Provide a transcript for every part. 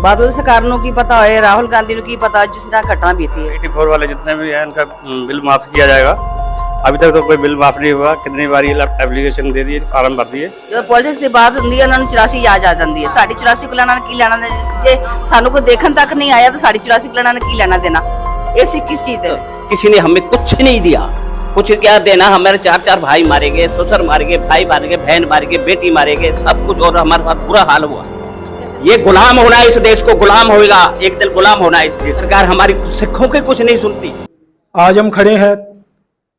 बादल सरकार ਨੂੰ ਕੀ पता होए, राहुल गांधी ਨੂੰ ਕੀ पता जिस तरह घटना बीती है। 84 वाले जितने भी हैं उनका बिल माफ किया जाएगा। अभी तक तो कोई बिल माफ नहीं हुआ। कितनी बार ये एप्लीकेशन दे दी, फॉर्म भर दिए। जो पॉलिटिक्स की बात होती है उन्होंने 84 याद आ जाती है। साड़ी 84 को लेना की लेना, जे सानू कोई देखने तक नहीं आया तो साड़ी 84 को लेना की लेना देना, ऐसी किस चीज है। किसी ने हमें कुछ नहीं दिया, कुछ क्या देना। हमारे 4 भाई मारे गए, ससुर मारे गए, भाई मारे गए, बहन मारे गए, बेटी मारे गए, सब कुछ। और हमारे साथ बुरा हाल हुआ। ये गुलाम होना है, इस देश को गुलाम होगा, एक दिन गुलाम होना है इस देश। सरकार हमारी सिखों के कुछ नहीं सुनती। आज हम खड़े हैं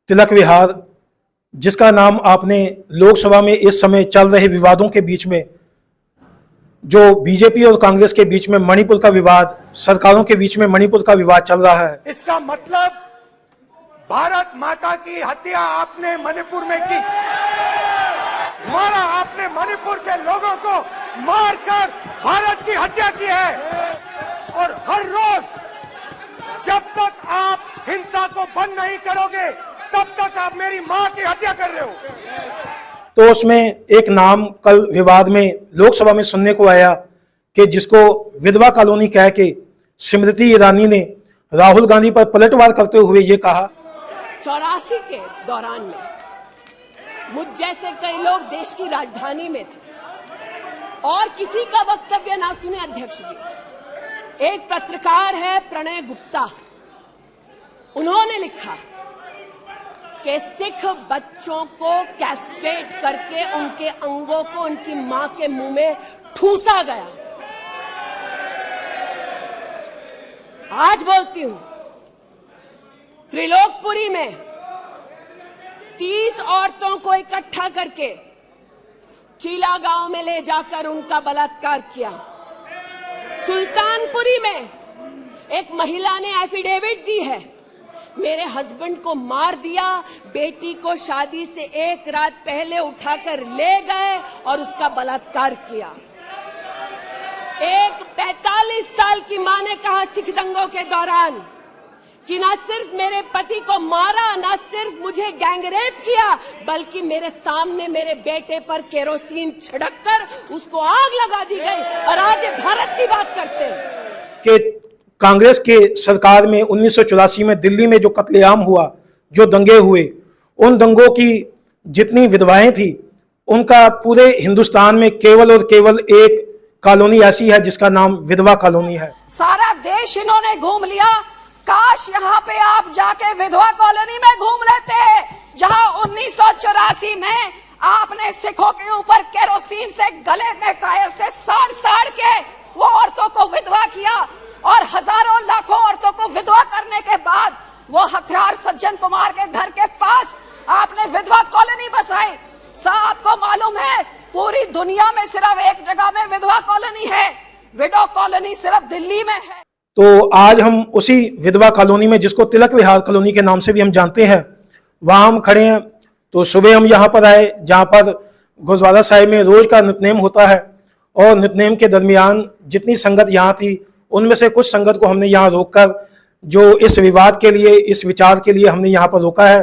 तिलक विहार, जिसका नाम आपने लोकसभा में इस समय चल रहे विवादों के बीच में, जो बीजेपी और कांग्रेस के बीच में मणिपुर का विवाद, सरकारों के बीच में मणिपुर का विवाद चल रहा है। इसका मतलब भारत माता की हत्या आपने मणिपुर में की, मारा आपने मणिपुर के लोगों को मारकर भारत की हत्या की है। और हर रोज जब तक आप हिंसा को बंद नहीं करोगे तब तक आप मेरी मां की हत्या कर रहे हो। तो उसमें एक नाम कल विवाद में लोकसभा में सुनने को आया कि जिसको विधवा कॉलोनी कह के स्मृति ईरानी ने राहुल गांधी पर पलटवार करते हुए ये कहा, 84 के दौरान में मुझ जैसे कई लोग देश की राजधानी में थे और किसी का वक्तव्य ना सुने। अध्यक्ष जी, एक पत्रकार है प्रणय गुप्ता, उन्होंने लिखा कि सिख बच्चों को कैस्ट्रेट करके उनके अंगों को उनकी मां के मुंह में ठूसा गया। आज बोलती हूं, त्रिलोकपुरी में 30 औरतों को इकट्ठा करके चीला गांव में ले जाकर उनका बलात्कार किया। सुल्तानपुरी में एक महिला ने एफिडेविट दी है, मेरे हस्बैंड को मार दिया, बेटी को शादी से एक रात पहले उठाकर ले गए और उसका बलात्कार किया। एक 45 साल की मां ने कहा सिख दंगों के दौरान कि ना सिर्फ मेरे पति को मारा, ना सिर्फ मुझे गैंगरेप किया, बल्कि मेरे सामने मेरे बेटे पर केरोसिन छिड़ककर उसको आग लगा दी गई। और आज ये भारत की बात करते हैं कि कांग्रेस के सरकार में 1984 में दिल्ली में जो कत्लेआम हुआ, जो दंगे हुए, उन दंगों की जितनी विधवाएं थी उनका पूरे हिंदुस्तान में केवल और केवल एक कॉलोनी ऐसी है जिसका नाम विधवा कॉलोनी है। सारा देश इन्होंने घूम लिया। काश यहाँ पे आप जाके विधवा कॉलोनी में घूम लेते, जहाँ 1984 में आपने सिखों के ऊपर केरोसिन से गले में टायर से साड़ के वो औरतों को विधवा किया। और हजारों लाखों औरतों को विधवा करने के बाद वो हथियार सज्जन कुमार के घर के पास आपने विधवा कॉलोनी बसाई। आपको मालूम है पूरी दुनिया में सिर्फ एक जगह में विधवा कॉलोनी है, विडो कॉलोनी सिर्फ दिल्ली में है। तो आज हम उसी विधवा कॉलोनी में, जिसको तिलक विहार कॉलोनी के नाम से भी हम जानते हैं, वहां हम खड़े हैं। तो सुबह हम यहाँ पर आए, जहाँ पर गुरुद्वारा साहिब में रोज का नितनेम होता है और नितनेम के दरमियान जितनी संगत यहाँ थी उनमें से कुछ संगत को हमने यहाँ रोककर, जो इस विवाद के लिए, इस विचार के लिए हमने यहाँ पर रोका है।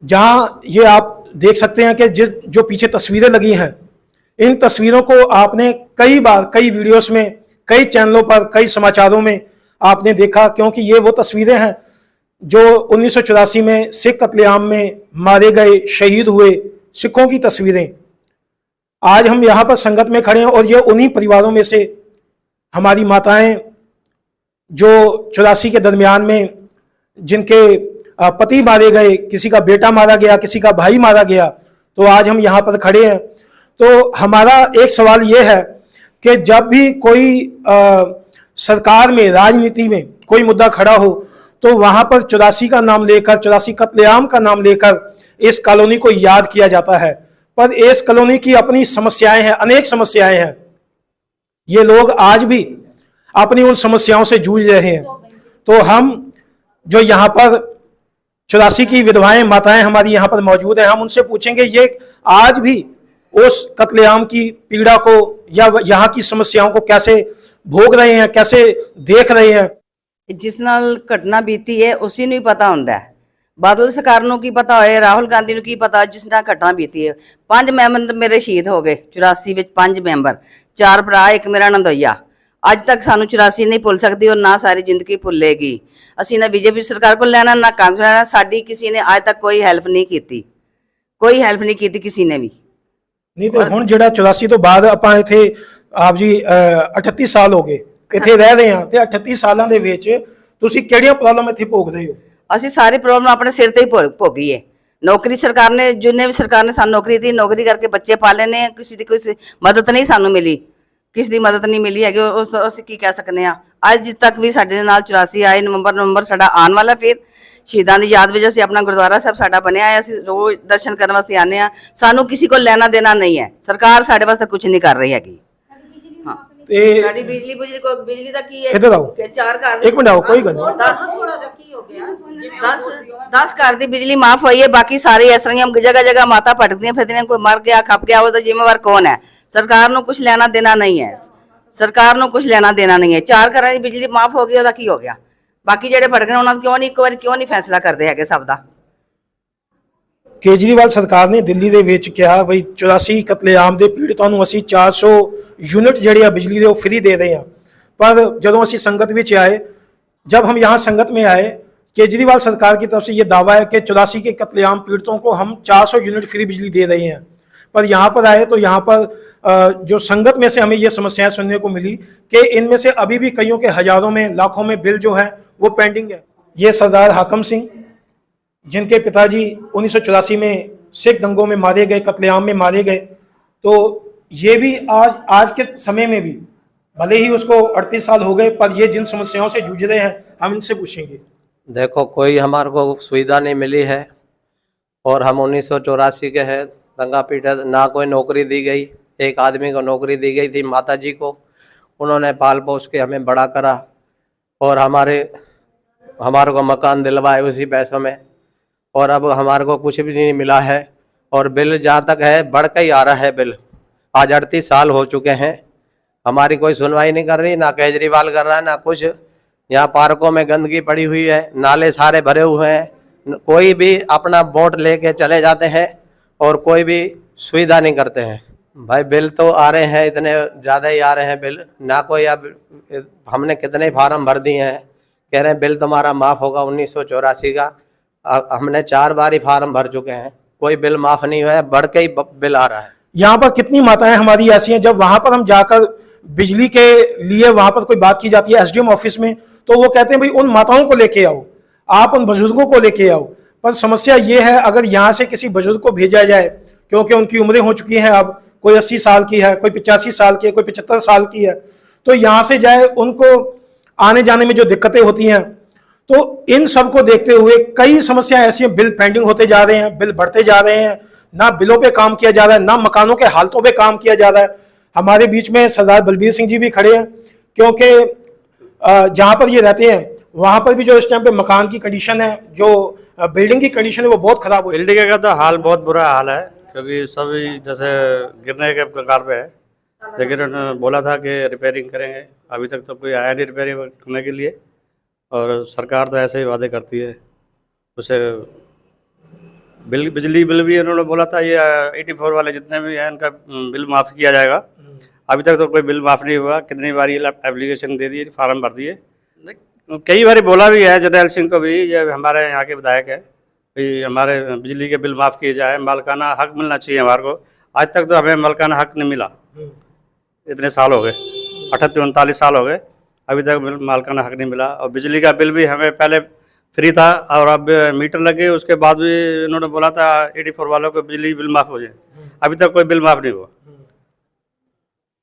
जहाँ ये आप देख सकते हैं कि जो पीछे तस्वीरें लगी हैं, इन तस्वीरों को आपने कई बार कई वीडियोस में, कई चैनलों पर, कई समाचारों में आपने देखा, क्योंकि ये वो तस्वीरें हैं जो 1984 में सिख कत्लेआम में मारे गए, शहीद हुए सिखों की तस्वीरें। आज हम यहाँ पर संगत में खड़े हैं और ये उन्हीं परिवारों में से हमारी माताएं जो 84 के दरमियान में जिनके पति मारे गए, किसी का बेटा मारा गया, किसी का भाई मारा गया, तो आज हम यहाँ पर खड़े हैं। तो हमारा एक सवाल ये है कि जब भी कोई सरकार में, राजनीति में कोई मुद्दा खड़ा हो तो वहां पर 84 का नाम लेकर, 84 कत्लेआम का नाम लेकर इस कॉलोनी को याद किया जाता है। पर इस कॉलोनी की अपनी समस्याएं हैं, अनेक समस्याएं हैं। ये लोग आज भी अपनी उन समस्याओं से जूझ रहे हैं। तो हम जो यहाँ पर 84 की विधवाएं, माताएं हमारी यहाँ पर मौजूद हैं, हम उनसे पूछेंगे ये आज भी उस कत्लेआम की पीड़ा को या यहाँ की समस्याओं को कैसे भोग रहे हैं, कैसे देख रहे हैं। जिस नाल घटना बीती है उसी ਨੂੰ पता ਹੁੰਦਾ है। बादल सरकार ਨੂੰ ਕੀ पता होए, राहुल गांधी ਨੂੰ ਕੀ पता जिस तरह घटना बीती है। 5 मैंबर मेरे शहीद हो गए 84 ਵਿੱਚ, 5 मैंबर, 4 भरा, एक मेरा नंदोइया। ਅੱਜ ਤੱਕ ਸਾਨੂੰ 84 ਨਹੀਂ ਭੁੱਲ ਸਕਦੀ ਔਰ ਨਾ ਸਾਰੀ ਜ਼ਿੰਦਗੀ ਭੁੱਲੇਗੀ। ਅਸੀਂ ਨਾ ਬੀਜੇਪੀ ਸਰਕਾਰ ਕੋਲ ਲੈਣਾ ਨਾ ਕਾਂਗਰਸ ਲੈਣਾ, ਸਾਡੀ ਕਿਸੇ ਨੇ ਅੱਜ ਤੱਕ ਕੋਈ ਹੈਲਪ ਨਹੀਂ ਕੀਤੀ, ਕੋਈ ਹੈਲਪ ਨਹੀਂ ਕੀਤੀ ਕਿਸੇ ਨੇ ਵੀ। ਨਹੀਂ ਤੇ ਹੁਣ ਜਿਹੜਾ 84 ਤੋਂ ਬਾਅਦ ਆਪਾਂ ਇੱਥੇ ਆਪ ਜੀ 38 ਸਾਲ ਹੋ ਗਏ ਇੱਥੇ ਰਹਿ ਰਹੇ ਹਾਂ, ਤੇ 38 ਸਾਲਾਂ ਦੇ ਵਿੱਚ ਤੁਸੀਂ ਕਿਹੜੀਆਂ ਪ੍ਰੋਬਲਮ ਇੱਥੇ ਭੋਗਦੇ ਹੋ? ਅਸੀਂ ਸਾਰੀ ਪ੍ਰੋਬਲਮ ਆਪਣੇ ਸਿਰ ਤੇ ਹੀ ਭੋਗੀ ਹੈ। ਨੌਕਰੀ ਸਰਕਾਰ ਨੇ, ਜਿੰਨੇ ਵੀ ਸਰਕਾਰ ਨੇ ਸਾਨੂੰ ਨੌਕਰੀ ਦੀ, ਨੌਕਰੀ ਕਰਕੇ ਬੱਚੇ ਪਾਲੇ ਨੇ, ਕਿਸੇ ਦੀ ਕੋਈ ਮਦਦ ਨਹੀਂ ਸਾਨੂੰ ਮਿਲੀ, ਕਿਸੇ ਦੀ ਮਦਦ ਨਹੀਂ ਮਿਲੀ ਹੈਗੀ। ਉਸ ਅਸੀਂ ਕੀ ਕਹਿ ਸਕਨੇ ਆ। ਅੱਜ ਤੱਕ ਵੀ ਸਾਡੇ ਨਾਲ 84 ਆਏ, ਨਵੰਬਰ ਸਾਡਾ ਆਉਣ ਵਾਲਾ। ਫਿਰ ਸ਼ਹੀਦਾਂ ਦੀ ਯਾਦ ਵਿੱਚ ਅਸੀਂ ਆਪਣਾ ਗੁਰਦੁਆਰਾ ਸਾਹਿਬ ਸਾਡਾ ਬਣਿਆ ਹੈ, ਅਸੀਂ ਰੋਜ਼ ਦਰਸ਼ਨ ਕਰਨ ਵਾਸਤੇ ਆਨੇ ਆ। ਸਾਨੂੰ ਕਿਸੇ ਕੋਲ ਲੈਣਾ ਦੇਣਾ ਨਹੀਂ ਹੈ, ਸਰਕਾਰ ਸਾਡੇ ਵਾਸਤੇ ਕੁਝ ਨਹੀਂ ਕਰ ਰਹੀ ਹੈਗੀ। ਹਾਂ, ਤੇ ਸਾਡੀ ਬਿਜਲੀ ਦਾ ਕੀ ਹੈ ਇੱਧਰ ਆਓ, ਕਿ 4 ਘਰ, ਇੱਕ ਮਿੰਟ ਆਓ, ਕੋਈ ਗੱਲ ਨਹੀਂ। 10 ਘਰ ਦੀ ਬਿਜਲੀ ਮਾਫ ਹੋਈ ਹੈ, ਬਾਕੀ ਸਾਰੇ ਇਸ ਤਰ੍ਹਾਂ ਹੀ ਜਗ੍ਹਾ ਜਗ੍ਹਾ ਮਾਤਾ ਭਟਕਦੀਆਂ ਫਿਰਦੀਆਂ, ਕੋਈ ਮਰ ਗਿਆ ਖੱਪ ਗਿਆ, ਉਹਦਾ ਜ਼ਿੰਮੇਵਾਰ ਕੌਣ ਹੈ? ਸਰਕਾਰ ਨੂੰ ਕੁਝ ਲੈਣਾ ਦੇਣਾ ਨਹੀਂ ਹੈ, ਸਰਕਾਰ ਨੂੰ ਕੁਝ ਲੈਣਾ ਦੇਣਾ ਨਹੀਂ ਹੈ। 4 ਘਰਾਂ ਦੀ ਬਿਜਲੀ ਮਾਫ ਹੋ ਗਈ, ਉਹਦਾ ਕੀ ਹੋ ਗਿਆ? ਬਾਕੀ ਜਿਹੜੇ ਭਟਕਣ ਉਹਨਾਂ ਨੂੰ ਇੱਕ ਵਾਰ ਕਿਉਂ ਨਹੀਂ ਫੈਸਲਾ ਕਰਦੇ ਹੈਗੇ ਸਭ ਦਾ? ਕੇਜਰੀਵਾਲ ਸਰਕਾਰ ਨੇ ਦਿੱਲੀ ਦੇ ਵਿੱਚ ਕਿਹਾ ਬਈ 84 ਕਤਲੇਆਮ ਦੇ ਪੀੜਤਾਂ ਨੂੰ ਅਸੀਂ 400 यूनिट ਜਿਹੜੀ ਆ ਬਿਜਲੀ ਦੇ ਉਹ फ्री दे रहे हैं। पर ਜਦੋਂ ਅਸੀਂ संगत ਵਿੱਚ आए, जब हम यहाँ संगत में आए, केजरीवाल सरकार की तरफ से ये दावा है कि 84 के कत्लेआम पीड़ितों को हम 400 यूनिट फ्री बिजली दे रहे हैं। पर यहाँ पर आए तो यहाँ पर जो संगत में से हमें ये समस्याएं सुनने को मिली कि इनमें से अभी भी कईयों के हजारों में लाखों में बिल जो है वो पेंडिंग है। ये सरदार हाकम सिंह, जिनके पिताजी 1984 में सिख दंगों में मारे गए, कत्लेआम में मारे गए, तो ये भी आज के समय में भी भले ही उसको 38 साल हो गए, पर ये जिन समस्याओं से जूझ रहे हैं हम इनसे पूछेंगे। देखो, कोई हमारे को सुविधा नहीं मिली है और हम 1984 के हैं, दंगा पीड़ित, ना कोई नौकरी दी गई। एक आदमी को नौकरी दी गई थी, माता जी को, उन्होंने पाल पोस के हमें बड़ा करा और हमारे को मकान दिलवाए उसी पैसों में, और अब हमारे को कुछ भी नहीं मिला है। और बिल जहाँ तक है बढ़ के ही आ रहा है बिल। आज 38 साल हो चुके हैं, हमारी कोई सुनवाई नहीं कर रही, ना केजरीवाल कर रहा है ना कुछ। यहाँ पार्कों में गंदगी पड़ी हुई है, नाले सारे भरे हुए हैं, कोई भी अपना वोट लेके चले जाते हैं और कोई भी सुविधा नहीं करते हैं। भाई बिल तो आ रहे हैं, इतने ज़्यादा ही आ रहे हैं बिल, ना कोई। अब हमने कितने फार्म भर दिए हैं, कह रहे हैं बिल तुम्हारा माफ़ होगा 1984 का। हमने 4 बार ही फार्म भर चुके हैं, कोई बिल माफ़ नहीं हुआ है, बढ़ के ही बिल आ रहा है। यहाँ पर कितनी माताएं हमारी ऐसी हैं, जब वहां पर हम जाकर बिजली के लिए वहां पर कोई बात की जाती है एसडीएम ऑफिस में, तो वो कहते हैं भाई उन माताओं को लेके आओ, आप उन बुजुर्गों को लेके आओ। पर समस्या ये है, अगर यहाँ से किसी बुजुर्ग को भेजा जाए, क्योंकि उनकी उम्रें हो चुकी हैं, अब कोई 80 साल की है, कोई 85 साल की है, कोई 75 साल की है, तो यहाँ से जाए, उनको आने जाने में जो दिक्कतें होती हैं, तो इन सब को देखते हुए कई समस्याएं ऐसी हैं, बिल पेंडिंग होते जा रहे हैं, बिल बढ़ते जा रहे हैं, ना बिलों पे काम किया जा रहा है, ना मकानों के हालतों पे काम किया जा रहा है। हमारे बीच में सरदार बलबीर सिंह जी भी खड़े हैं, क्योंकि जहां पर ये रहते हैं वहां पर भी जो इस टाइम पे मकान की कंडीशन है, जो बिल्डिंग की कंडीशन है, वो बहुत खराब हो। बिल्डिंग का तो हाल बहुत बुरा हाल है, क्योंकि सभी जैसे गिरने के कगार पे है। लेकिन उन्होंने बोला था कि रिपेयरिंग करेंगे, अभी तक तो कोई आया नहीं रिपेयरिंग करने के लिए। और सरकार तो ऐसे ही वादे करती है। उसे बिजली बिल भी उन्होंने बोला था ये 84 वाले जितने भी हैं इनका बिल माफ़ किया जाएगा। अभी तक तो कोई बिल माफ़ नहीं हुआ। कितनी बार ये एप्लीकेशन दे दी, फार्म भर दिए, कई बार बोला भी है जरनैल सिंह को भी, ये हमारे यहाँ के विधायक है, भाई हमारे बिजली के बिल माफ़ किए जाए, मालिकाना हक मिलना चाहिए हमारे को। आज तक तो हमें मालिकाना हक नहीं मिला, इतने साल हो गए, 38-39 साल हो गए, अभी तक मालिकाना हक नहीं मिला। और बिजली का बिल भी हमें पहले फ्री था, और अब मीटर लगे उसके बाद भी उन्होंने बोला था 84 वालों को बिजली बिल माफ़ हो जाए, अभी तक कोई बिल माफ़ नहीं हुआ।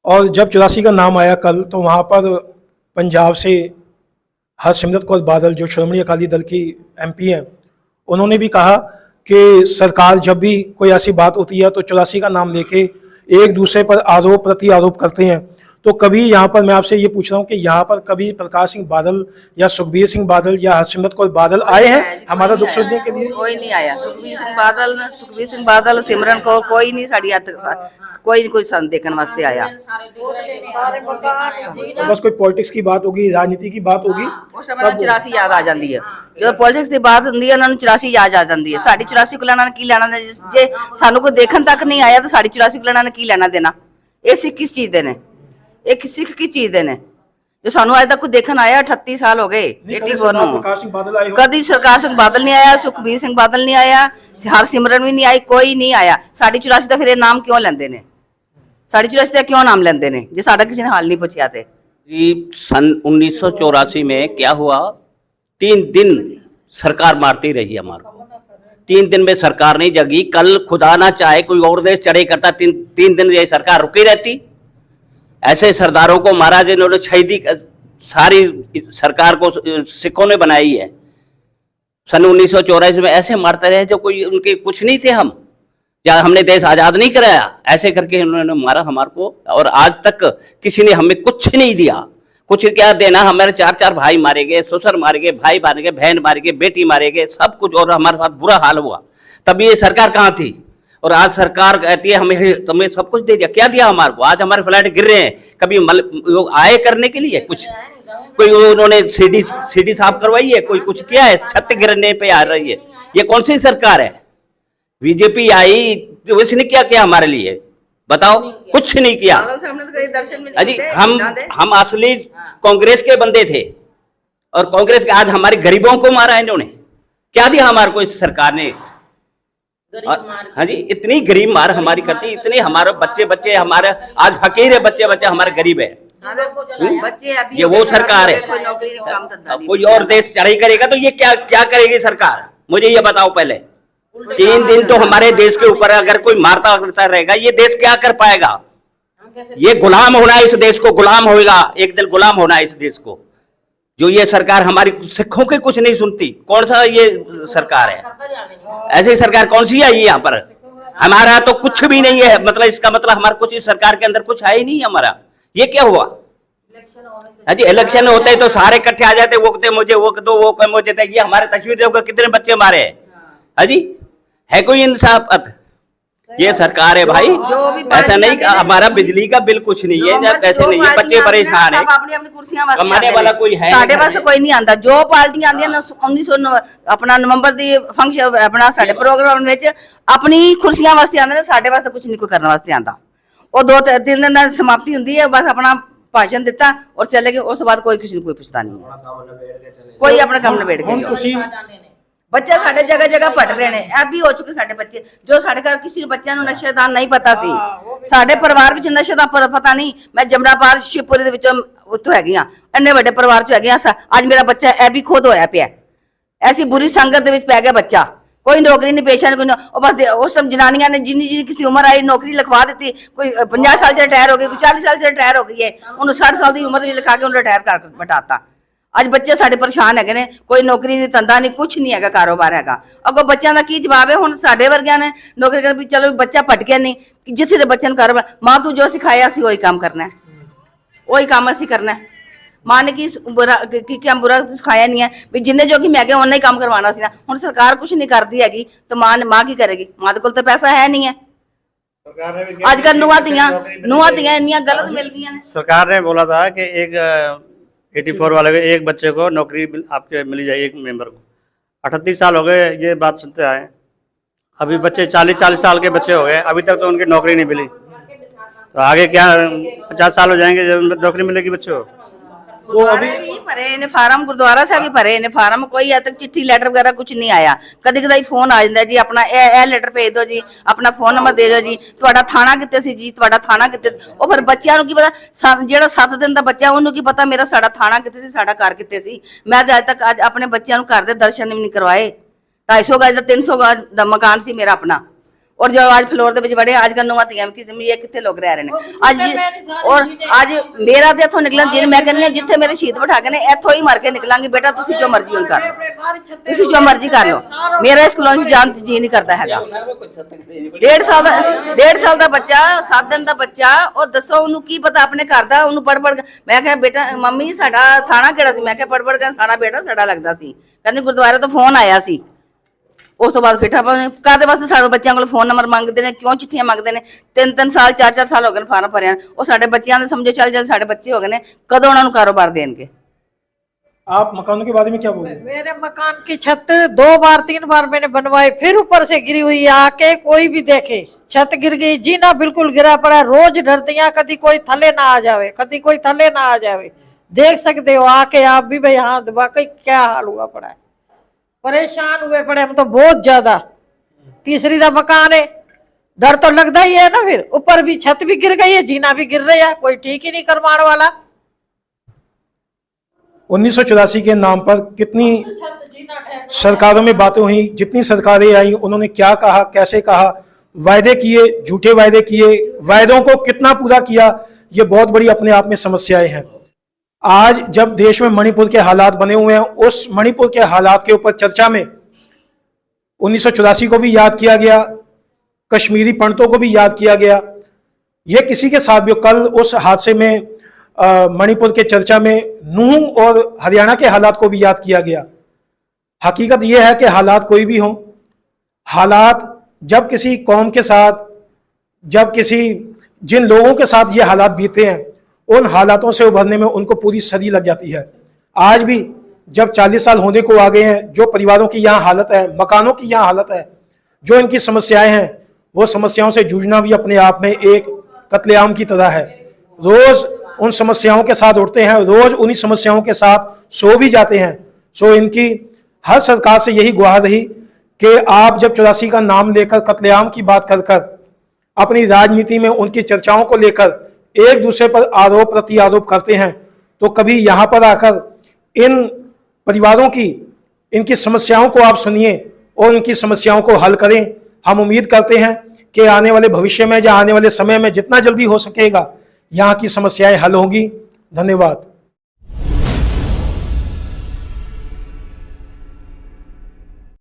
और जब 84 का नाम आया कल, तो वहाँ पर पंजाब से हरसिमरत कौर बादल, जो श्रोमणी अकाली दल की MP हैं, उन्होंने भी कहा कि सरकार जब भी कोई ऐसी बात होती है तो 84 का नाम लेके एक दूसरे पर आरोप प्रति आरोप करते हैं। तो कभी यहाँ पर मैं आपसे ये पूछ रहा हूँ कि यहाँ पर कभी प्रकाश सिंह बादल या सुखबीर सिंह बादल या हरसिमरत कौर बादल आए हैं हमारा दुख सुनने के लिए? कोई नहीं आया। सुखबीर सिंह बादल सिमरन कौर कोई नहीं, साड़ी कोई सन देखने वास्ते आया। तो बस कोई पॉलिटिक्स की बात होगी, राजनीति की बात होगी, उस समय 84 याद आ जाती है। जो पॉलिटिक्स की बात होती है उन्होंने 84 याद आ जाती है। साड़ी 84 को लेना की लेना, जे सानू कोई देखने तक नहीं आया तो साड़ी 84 को लेना की लेना देना। ये सिख किस चीज दे ने, ये सिख की चीज दे ने, ਜੋ ਸਾਨੂੰ ਅੱਜ ਤੱਕ ਕੋਈ ਦੇਖਣ ਆਇਆ 38 ਸਾਲ ਹੋ ਗਏ 84 ਨੂੰ प्रकाश सिंह बादल आए हो ਕਦੀ ਸਰਕਾਰ ਸਿੰਘ ਬਾਦਲ ਨਹੀਂ ਆਇਆ, ਸੁਖਬੀਰ ਸਿੰਘ ਬਾਦਲ ਨਹੀਂ ਆਇਆ, ਹਰਸਿਮਰਨ ਵੀ ਨਹੀਂ ਆਈ, ਕੋਈ ਨਹੀਂ ਆਇਆ। ਸਾਡੀ 84 ਦਾ ਫਿਰ ਇਹ ਨਾਮ ਕਿਉਂ ਲੈਂਦੇ ਨੇ? ਸਾਡੀ 84 ਦਾ ਕਿਉਂ ਨਾਮ ਲੈਂਦੇ ਨੇ ਜੇ ਸਾਡਾ ਕਿਸੇ ਨੇ ਹਾਲ ਨਹੀਂ ਪੁੱਛਿਆ ਤੇ? जी सन 1984 में क्या हुआ, 3 दिन सरकार मारती रही हमारे को, 3 दिन में सरकार नहीं जगी। कल खुदा ना चाहे कोई और देश चढ़े करता, 3 दिन ये सरकार रुकी रहती। ऐसे सरदारों को मारा जिन्होंने शहीदी सारी सरकार को सिखों ने बनाई है। सन 1984 में ऐसे मारते रहे जो कोई उनके कुछ नहीं थे हम, या हमने देश आज़ाद नहीं कराया, ऐसे करके उन्होंने मारा हमारे को। और आज तक किसी ने हमें कुछ नहीं दिया। कुछ क्या देना, हमारे 4 भाई मारे गए, ससुर मारे गए, भाई मारे गए, बहन मारे गए, बेटी मारे गए, सब कुछ, और हमारे साथ बुरा हाल हुआ। तब ये सरकार कहाँ थी? और आज सरकार कहती है हमें तुम्हें सब कुछ दे दिया। क्या दिया हमारे को? आज हमारे फ्लैट गिर रहे हैं। कभी लोग आए करने के लिए कुछ, कोई उन्होंने सीढ़ी साफ करवाई है, कोई कुछ किया है? छत गिरने पे आ रही है। ये कौन सी सरकार है? बीजेपी आई तो उसने क्या किया हमारे लिए बताओ? कुछ नहीं किया। अजी हम असली कांग्रेस के बंदे थे, और कांग्रेस के आज हमारे गरीबों को मारा इन्होंने। क्या दिया हमारे को इस सरकार ने? हाँ जी, इतनी गरीब मार हमारी करती, इतने हमारे बच्चे हमारे आज फकीर है, बच्चे हमारे गरीब है। ये वो सरकार है। कोई और देश चढ़ाई करेगा तो ये क्या करेगी सरकार? मुझे ये बताओ पहले। 3 दिन तो हमारे देश के ऊपर अगर कोई मारता रहेगा, ये देश क्या कर पाएगा? ये गुलाम होना है, इस देश को गुलाम होगा, एक दिन गुलाम होना है इस देश को। जो ये सरकार हमारी सिखों के कुछ नहीं सुनती, कौन सा ये सरकार है? ऐसी सरकार कौन सी आई यहाँ पर? हमारा तो कुछ भी नहीं है, मतलब इसका मतलब हमारा कुछ इस सरकार के अंदर कुछ है ही नहीं हमारा। ये क्या हुआ? अजी इलेक्शन होते तो सारे इकट्ठे आ जाते, वो कहते मुझे वो दो, वो मुझे दे। ये हमारे तस्वीर देखो कितने बच्चे मारे हैं। अजी है कोई इंसाफ? ये सरकार है भाई, ऐसा नहीं। हमारा बिजली का बिल कुछ नहीं है, ऐसे नहीं है, बच्चे परेशान है, कमाने वाला कोई है ਸਾਡੇ ਵਾਸਤੇ ਕੋਈ ਨਹੀਂ ਆਂਦਾ। ਜੋ ਪਾਰਟੀਆਂ ਆਂਦੀਆਂ 1900 ਆਪਣਾ ਨਵੰਬਰ ਦੀ ਫੰਕਸ਼ਨ ਆਪਣਾ ਸਾਡੇ ਪ੍ਰੋਗਰਾਮ ਵਿੱਚ ਆਪਣੀ ਕੁਰਸੀਆਂ ਵਾਸਤੇ ਆਂਦੇ ਨੇ, ਸਾਡੇ ਵਾਸਤੇ ਕੁਝ ਨਹੀਂ ਕੋਈ ਕਰਨ ਵਾਸਤੇ ਆਂਦਾ। ਉਹ 2-3 ਦਿਨ ਨਾਲ ਸਮਾਪਤੀ ਹੁੰਦੀ ਹੈ, ਬਸ ਆਪਣਾ ਭਾਸ਼ਣ ਦਿੱਤਾ ਔਰ ਚਲੇ ਗਏ। ਉਸ ਤੋਂ ਬਾਅਦ ਕੋਈ ਕਿਸੇ ਨੂੰ ਕੋਈ ਪੁੱਛਦਾ ਨਹੀਂ ਹੈ, ਕੋਈ ਆਪਣਾ ਕੰਮ ਨਿਬੇੜ ਕੇ। ਬੱਚੇ ਸਾਡੇ ਜਗ੍ਹਾ ਭਟ ਰਹੇ ਨੇ। ਇਹ ਵੀ ਹੋ ਚੁੱਕੇ ਸਾਡੇ ਬੱਚੇ, ਜੋ ਸਾਡੇ ਘਰ ਕਿਸੇ ਬੱਚਿਆਂ ਨੂੰ ਨਸ਼ੇ ਦਾ ਨਹੀਂ ਪਤਾ ਸੀ। ਸਾਡੇ ਪਰਿਵਾਰ ਵਿੱਚ ਨਸ਼ੇ ਦਾ ਪਤਾ ਨਹੀਂ। ਮੈਂ ਜਮਰਾਬਾਦ ਸ਼ਿਵਪੁਰੀ ਦੇ ਵਿੱਚੋਂ ਉੱਥੋਂ ਹੈਗੀ ਆ, ਇੰਨੇ ਵੱਡੇ ਪਰਿਵਾਰ ਚੋਂ ਹੈਗੀ ਆ। ਅੱਜ ਮੇਰਾ ਬੱਚਾ ਇਹ ਵੀ ਖੁਦ ਹੋਇਆ ਪਿਆ, ਐਸੀ ਬੁਰੀ ਸੰਗਤ ਦੇ ਵਿੱਚ ਪੈ ਗਿਆ ਬੱਚਾ। ਕੋਈ ਨੌਕਰੀ ਨਹੀਂ, ਪੇਸ਼ਾ ਨਹੀਂ, ਕੋਈ ਉਹ ਬਸ ਉਸ ਟਾਈਮ ਜਨਾਨੀਆਂ ਨੇ ਜਿੰਨੀ ਕਿਸੇ ਦੀ ਉਮਰ ਆਈ ਨੌਕਰੀ ਲਿਖਵਾ ਦਿੱਤੀ। ਕੋਈ 50 ਸਾਲ 'ਚ ਰਿਟਾਇਰ ਹੋ ਗਈ, ਕੋਈ 40 ਸਾਲ 'ਚ ਰਿਟਾਇਰ ਹੋ ਗਈ ਹੈ, ਉਹਨੂੰ 60 ਸਾਲ ਦੀ ਉਮਰ ਵਿੱਚ ਲਿਖਾ ਕੇ ਉਹਨੂੰ ਰਿਟਾਇਰ ਕਰ ਬਟਾਤਾ। ਅੱਜ ਬੱਚੇ ਸਾਡੇ ਪਰੇਸ਼ਾਨ ਹੈਗੇ ਨੇ, ਕੋਈ ਨੌਕਰੀ ਨਹੀਂ, ਧੰਦਾ ਨਹੀਂ, ਕੁਛ ਨਹੀਂ ਹੈਗਾ, ਕਾਰੋਬਾਰ ਹੈਗਾ। ਅੱਗੋਂ ਬੱਚਿਆਂ ਦਾ ਕੀ ਜਵਾਬ ਹੈ? ਹੁਣ ਸਾਡੇ ਵਰਗਿਆਂ ਨੇ ਨੌਕਰੀ ਕਰ ਵੀ ਚਲੋ ਬੱਚਾ ਭਟਕਿਆ ਨਹੀਂ, ਜਿੱਥੇ ਦੇ ਬੱਚੇ ਨੂੰ ਕਾਰੋਬਾਰ, ਮਾਂ ਤੂੰ ਜੋ ਸਿਖਾਇਆ ਸੀ ਉਹੀ ਕੰਮ ਕਰਨਾ ਹੈ, ਉਹੀ ਕੰਮ ਅਸੀਂ ਕਰਨਾ ਹੈ। ਮਾਂ ਨੇ ਕੀ ਬੁਰਾ ਸਿਖਾਇਆ ਨਹੀਂ ਹੈ ਵੀ ਜਿੰਨੇ ਜੋ ਕਿ ਮੈਂ ਕਿਹਾ ਉਹਨਾਂ ਹੀ ਕੰਮ ਕਰਵਾਉਣਾ ਸੀ ਨਾ। ਹੁਣ ਸਰਕਾਰ ਕੁਛ ਨਹੀਂ ਕਰਦੀ ਹੈਗੀ ਤਾਂ ਮਾਂ ਕੀ ਕਰੇਗੀ? ਮਾਂ ਦੇ ਕੋਲ ਤਾਂ ਪੈਸਾ ਹੈ नहीं है। ਅੱਜ ਕੱਲ ਨੂੰਹਾਂ ਧੀਆਂ ਇੰਨੀਆਂ ਗਲਤ ਮਿਲ ਗਈਆਂ ਨੇ। सरकार ने बोला था कि एक 84 वाले को एक बच्चे को नौकरी आपके मिली जाएगी, एक मेंबर को। 38 साल हो गए ये बात सुनते आए, अभी बच्चे 40 साल के बच्चे हो गए, अभी तक तो उनकी नौकरी नहीं मिली। तो आगे क्या 50 साल हो जाएंगे जब नौकरी मिलेगी बच्चों को? गुरुद्वारे भी भरे ने फार्म, गुरुद्वारा से भी भरे ने फार्म, कोई अज तक चिट्ठी लैटर वगैरह कुछ नहीं आया। कदी कदाई फोन आ जाता जी अपना ए लैटर भेज दो जी, अपना फोन नंबर दे दो जी, तुहाडा थाना कित्ते सी जी, तुहाडा थाना कित्ते। ओ फिर बच्चों को की पता, जेड़ा 7 दिन का बच्चा उन्होंने की पता मेरा साडा थाना कित्ते सी, साडा घर कित्ते सी। मैं अज तक अज अपने बच्चों को घर दे दर्शन भी नहीं करवाए। 250 गज का 300 गज का मकान सी मेरा अपना, और जो आज फ्लोर ਦੇ ਵਿੱਚ ਬੜੇ ਅੱਜ ਕੱਲ ਨੂੰਹਾਂ ਧੀਆਂ ਇਹ ਕਿੱਥੇ ਲੋਕ ਰਹਿ ਰਹੇ ਨੇ ਅੱਜ। ਔਰ ਅੱਜ ਮੇਰਾ ਤੇ ਇੱਥੋਂ ਨਿਕਲਣ ਜੀ ਮੈਂ ਕਹਿੰਦੀ ਹਾਂ ਜਿੱਥੇ ਮੇਰੇ ਸ਼ਹੀਦ ਬਿਠਾ ਕੇ ਨੇ ਇੱਥੋਂ ਹੀ ਮਰ ਕੇ ਨਿਕਲਾਂਗੀ। ਬੇਟਾ ਤੁਸੀਂ ਜੋ ਮਰਜ਼ੀ ਹੁਣ ਕਰ ਲਓ, ਤੁਸੀਂ ਜੋ ਮਰਜ਼ੀ ਕਰ ਲਓ, ਮੇਰਾ ਇਸ ਕਲੋਨੀ 'ਚ ਜਾਣ ਜੀ ਨਹੀਂ ਕਰਦਾ ਹੈਗਾ। 1.5 ਸਾਲ ਦਾ ਬੱਚਾ, 7 ਦਿਨ ਦਾ ਬੱਚਾ, ਉਹ ਦੱਸੋ ਉਹਨੂੰ ਕੀ ਪਤਾ ਆਪਣੇ ਘਰ ਦਾ? ਉਹਨੂੰ ਪੜ ਮੈਂ ਕਿਹਾ ਬੇਟਾ ਮੰਮੀ ਸਾਡਾ ਥਾਣਾ ਕਿਹੜਾ ਸੀ? ਮੈਂ ਕਿਹਾ ਪੜ ਕੇ ਸਾਡਾ ਬੇਟਾ ਸਾਡਾ ਲੱਗਦਾ ਸੀ। ਕਹਿੰਦੀ ਗੁਰਦੁਆਰੇ ਤੋਂ ਫੋਨ ਆਇਆ ਸੀ। ਉਸ ਤੋਂ ਬਾਅਦ ਫਿੱਟਾ ਕਾਹਦੇ ਵਾਸਤੇ ਸਾਡੇ ਬੱਚਿਆਂ ਕੋਲ ਫੋਨ ਨੰਬਰ ਮੰਗਦੇ ਨੇ? ਕਿਉਂ ਚਿੱਠੀਆਂ ਮੰਗਦੇ ਨੇ? 3-3 ਸਾਲ 4-4 ਸਾਲ ਹੋ ਗਏ ਫਾਰਮ ਭਰਿਆ। ਉਹ ਸਾਡੇ ਬੱਚਿਆਂ ਦੇ ਸਮਝੋ ਚੱਲ ਸਾਡੇ ਬੱਚੇ ਹੋ ਗਏ ਨੇ, ਕਦੋਂ ਉਹਨਾਂ ਨੂੰ ਕਾਰੋਬਾਰ ਦੇਣਗੇ? आप मकानों के बारे में क्या बोल रहे हैं? मेरे मकान की छत 2 बार 3 बार मैंने बनवाई, फिर ऊपर से गिरी हुई है। आके कोई भी देखे छत गिर गई, जीना बिल्कुल गिरा पड़ा। रोज डरती हैं कभी कोई थले ना आ जावे, कभी कोई थले ना आ जावे। देख सकते हो आके आप भी भाई। हाँ वाकई क्या हाल हुआ पड़ा है, परेशान हुए पड़े हम तो बहुत ज्यादा। तीसरी दा मकान है, डर तो लगता ही है ना। फिर ऊपर भी छत भी गिर गई है, जीना भी गिर रहा है, कोई ठीक ही नहीं करवाने वाला। 1984 के नाम पर कितनी सरकारों में बातें हुई, जितनी सरकारें आई उन्होंने क्या कहा, कैसे कहा, वायदे किए, झूठे वायदे किए, वायदों को कितना पूरा किया, ये बहुत बड़ी अपने आप में समस्याएं हैं। आज जब देश में मणिपुर के हालात बने हुए हैं, उस मणिपुर के हालात के ऊपर चर्चा में 1984 को भी याद किया गया, कश्मीरी पंडितों को भी याद किया गया। ये किसी के साथ भी कल उस हादसे में मणिपुर के चर्चा में नूह और हरियाणा के हालात को भी याद किया गया। हकीकत यह है कि हालात कोई भी हों, हालात जब किसी कौम के साथ, जब किसी जिन लोगों के साथ ये हालात बीते हैं, उन हालातों से उभरने में उनको पूरी सदी लग जाती है। आज भी जब 40 साल होने को आ गए हैं, जो परिवारों की यहाँ हालत है, मकानों की यहाँ हालत है, जो इनकी समस्याएं हैं, वो समस्याओं से जूझना भी अपने आप में एक कत्लेआम की तरह है। रोज उन समस्याओं के साथ उठते हैं, रोज उन्हीं समस्याओं के साथ सो भी जाते हैं। सो इनकी हर सरकार से यही गुहार रही कि आप जब 84 का नाम लेकर कत्लेआम की बात कर कर अपनी राजनीति में उनकी चर्चाओं को लेकर एक दूसरे पर आरोप प्रति आरोप करते हैं, तो कभी यहाँ पर आकर इन परिवारों की, इनकी समस्याओं को आप सुनिए और उनकी समस्याओं को हल करें। हम उम्मीद करते हैं कि आने वाले भविष्य में या आने वाले समय में जितना जल्दी हो सकेगा यहाँ की समस्याएं हल होंगी। धन्यवाद।